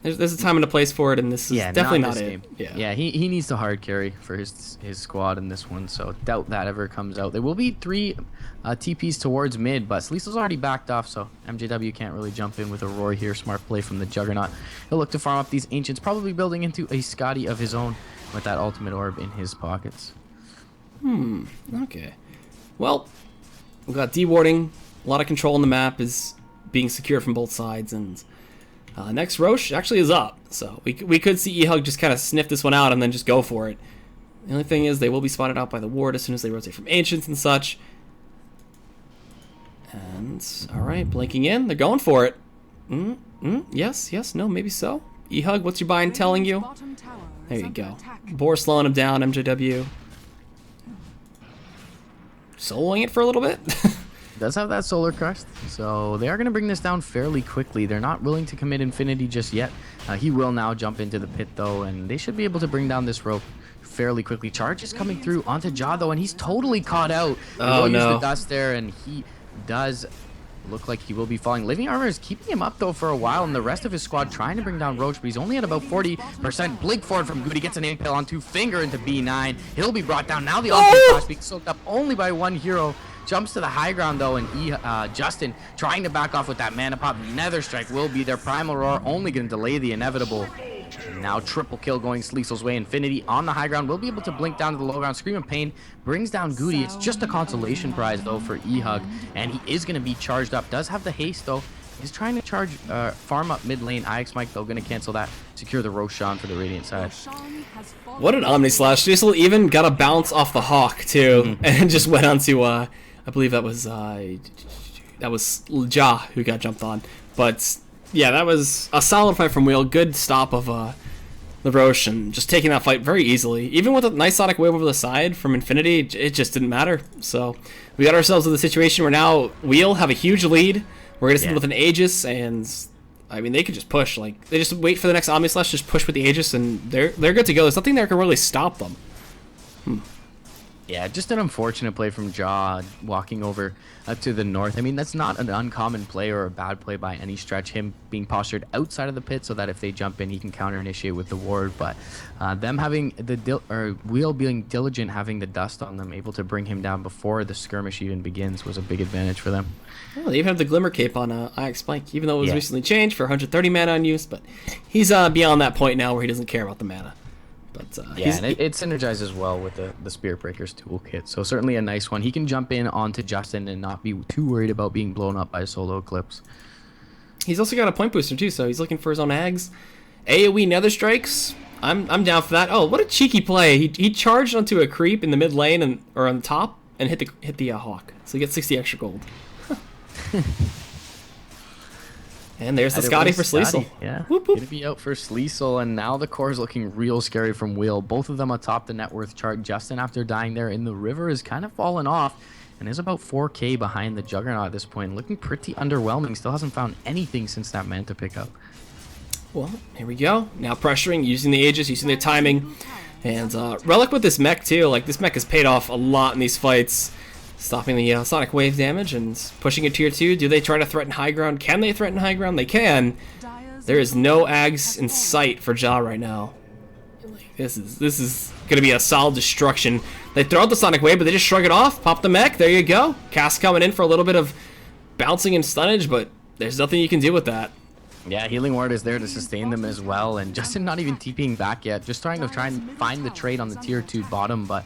there's a time and a place for it, and this is definitely not it. Yeah, he needs to hard carry for his squad in this one, so doubt that ever comes out. There will be 3 TPs towards mid, but Sleesel's already backed off, so MJW can't really jump in with a Roar here. Smart play from the Juggernaut. He'll look to farm up these Ancients, probably building into a Scotty of his own with that ultimate orb in his pockets. Okay. Well, we've got dewarding. A lot of control on the map is being secured from both sides, and next Roche actually is up, so we could see eHug just kind of sniff this one out and then just go for it. The only thing is they will be spotted out by the ward as soon as they rotate from Ancients and such. And, alright, blinking in. They're going for it. Yes, no, maybe so. eHug, what's your bind telling you? There you go. Boar slowing him down, MJW. Soloing it for a little bit. Does have that Solar Crest, so they are going to bring this down fairly quickly. They're not willing to commit Infinity just yet. He will now jump into the pit though, and they should be able to bring down this rope fairly quickly. Charge is coming through onto Ja, though, and he's totally caught out. Oh, Use no. the dust there, and he does look like he will be falling. Living Armor is keeping him up, though, for a while, and the rest of his squad trying to bring down Roach, but he's only at about 40%. Blink forward from Goody gets an impale on 2Finger into B9. He'll be brought down. Now the offense flash being soaked up only by one hero. Jumps to the high ground, though, and Justin trying to back off with that mana pop. Nether Strike will be there. Primal Roar only going to delay the inevitable. Now triple kill going Sleesel's way. Infinity on the high ground will be able to blink down to the low ground. Scream of Pain brings down Goody. It's just a consolation prize, though, for eHug, and he is going to be charged up. Does have the haste, though. He's trying to charge, farm up mid lane. IX Mike, though, going to cancel that. Secure the Roshan for the Radiant side. What an Omni Slash. Cecil even got a bounce off the Hawk, too, and just went on to, I believe that was Ja who got jumped on. But yeah, that was a solid fight from Wheel. Good stop of the Roche, and just taking that fight very easily. Even with a nice Sonic Wave over the side from Infinity, it just didn't matter. So we got ourselves in the situation where now Wheel have a huge lead. We're going to sit with an Aegis, and I mean, they could just push. Like, they just wait for the next Omni Slash, just push with the Aegis, and they're good to go. There's nothing there can really stop them. Yeah, just an unfortunate play from Ja walking over to the north. I mean, that's not an uncommon play or a bad play by any stretch. Him being postured outside of the pit so that if they jump in, he can counter initiate with the ward. But them having the Wheel being diligent, having the dust on them, able to bring him down before the skirmish even begins, was a big advantage for them. Well, they even have the Glimmer Cape on IX Blank, even though it was recently changed for 130 mana on use. But he's beyond that point now where he doesn't care about the mana. But, and it synergizes well with the Spirit Breakers toolkit. So certainly a nice one. He can jump in onto Justin and not be too worried about being blown up by solo Eclipse. He's also got a point booster too, so he's looking for his own Ags. AoE Nether Strikes. I'm down for that. Oh, what a cheeky play! He charged onto a creep in the mid lane or on the top and hit the Hawk. So he gets 60 extra gold. And there's the Scotty for Sleesel. Yeah, whoop, whoop. Gonna be out for Sleesel, and now the core is looking real scary from Wheel. Both of them atop the net worth chart. Justin, after dying there in the river, has kind of fallen off and is about 4K behind the Juggernaut at this point. Looking pretty underwhelming. Still hasn't found anything since that Manta pickup. Well, here we go. Now pressuring, using the Aegis, using the timing. And Relic with this mech too. Like, this mech has paid off a lot in these fights. Stopping the Sonic Wave damage and pushing a tier 2. Do they try to threaten high ground? Can they threaten high ground? They can. There is no Ags in sight for Ja right now. This is going to be a solid destruction. They throw out the Sonic Wave, but they just shrug it off. Pop the mech. There you go. Cast coming in for a little bit of bouncing and stunnage, but there's nothing you can do with that. Yeah, Healing Ward is there to sustain them as well, and Justin not even TPing back yet. Just trying and find the trade on the tier 2 bottom, but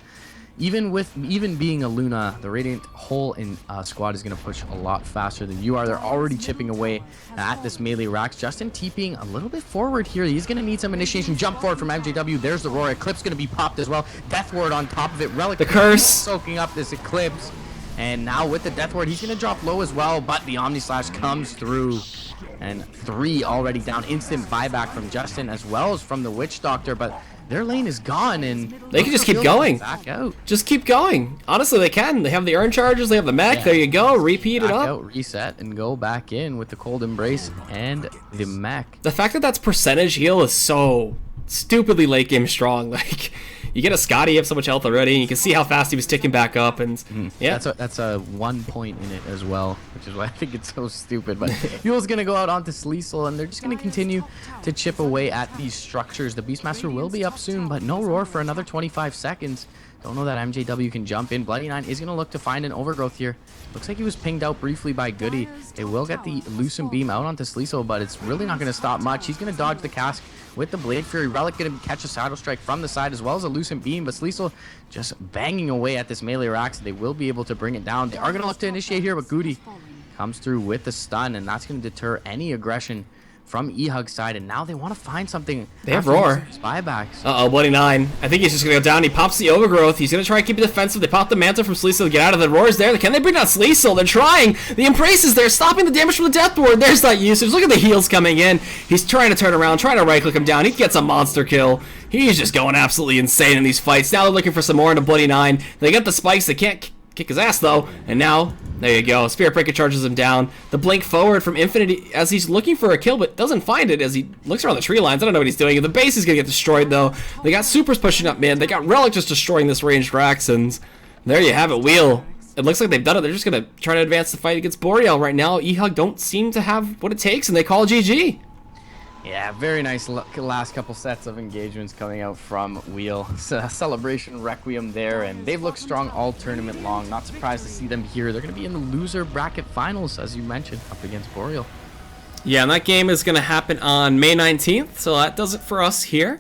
even being a Luna, the Radiant whole in squad is going to push a lot faster than you are. They're already chipping away at this melee racks. Justin TPing a little bit forward here. He's going to need some initiation. Jump forward from MJW. There's the Roar. Eclipse going to be popped as well. Death Ward on top of it. Relic the curse soaking up this Eclipse. And now with the Death Ward, he's going to drop low as well, but the Omni Slash comes through. And 3 already down. Instant buyback from Justin as well as from the Witch Doctor, but their lane is gone, and they can just keep going. Back out. Just keep going. Honestly, they can. They have the urn charges. They have the mech. There you go. Repeat it up. Out, reset, and go back in with the Cold Embrace and the mech. The fact that that's percentage heal is so stupidly late game strong. Like, you get a Scotty, you have so much health already, and you can see how fast he was ticking back up. And yeah, that's a 1 point in it as well, which is why I think it's so stupid. But Fuel's gonna go out onto Sleesel, and they're just gonna continue to chip away at these structures. The Beastmaster will be up soon, but no Roar for another 25 seconds. Don't know that MJW can jump in. Bloody Nine is gonna look to find an overgrowth here. Looks like he was pinged out briefly by Goody. They will get the Lucent Beam out onto Sleesel, but it's really not gonna stop much. He's gonna dodge the cask with the Blade Fury. Relic gonna catch a Shadow Strike from the side as well as a Lucent Beam, but Sleesel just banging away at this melee rack, so they will be able to bring it down. They are gonna look to initiate here, but Goody comes through with the stun, and that's gonna deter any aggression from eHug's side, and now they want to find something. They have Roar. Buybacks. Uh-oh, Bloody Nine. I think he's just going to go down. He pops the Overgrowth. He's going to try and keep it defensive. They pop the Manta from Sleesel to get out of the Roar's there. Can they bring down Sleesel? They're trying. The Embrace is there, stopping the damage from the Death Ward. There's that usage. Look at the heals coming in. He's trying to turn around, trying to right-click him down. He gets a monster kill. He's just going absolutely insane in these fights. Now they're looking for some more into Bloody Nine. They get the spikes. They can't kick his ass, though. And now There you go. Spirit Breaker charges him down. The blink forward from Infinity as he's looking for a kill, but doesn't find it as he looks around the tree lines. I don't know what he's doing. The base is going to get destroyed, though. They got Supers pushing up mid. They got Relic just destroying this ranged Rax, and there you have it, Wheel. It looks like they've done it. They're just going to try to advance the fight against Boreal right now. eHug don't seem to have what it takes, and they call GG. Yeah, very nice last couple sets of engagements coming out from Wheel. Celebration Requiem there, and they've looked strong all tournament long. Not surprised to see them here. They're going to be in the loser bracket finals, as you mentioned, up against Boreal. Yeah, and that game is going to happen on May 19th, so that does it for us here.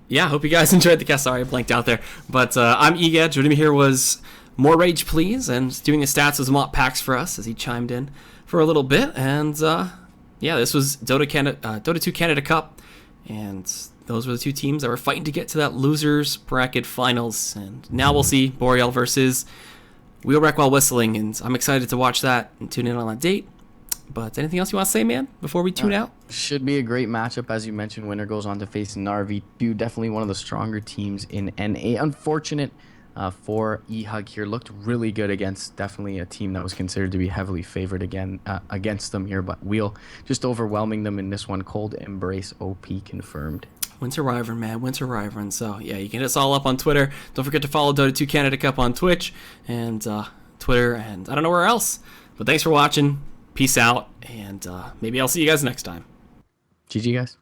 Yeah, hope you guys enjoyed the cast. Sorry, I blanked out there. But I'm Ega. Joining me here was More Rage Please, and doing the stats was Mott Pax for us as he chimed in for a little bit. And yeah, this was Dota 2 Canada Cup, and those were the two teams that were fighting to get to that losers bracket finals. And now we'll see Boreal versus Wheel Wreck While Whistling, and I'm excited to watch that and tune in on that date. But anything else you want to say, man, before we tune out? Should be a great matchup. As you mentioned, winner goes on to face Narvi2. Definitely one of the stronger teams in NA. Unfortunate for eHug here. Looked really good against definitely a team that was considered to be heavily favored again against them here. But Wheel just overwhelming them in this one. Cold Embrace OP confirmed. Winter Wyvern, man. Winter Wyvern. So, yeah, you can hit us all up on Twitter. Don't forget to follow Dota 2 Canada Cup on Twitch and Twitter and I don't know where else. But thanks for watching. Peace out, and maybe I'll see you guys next time. GG, guys.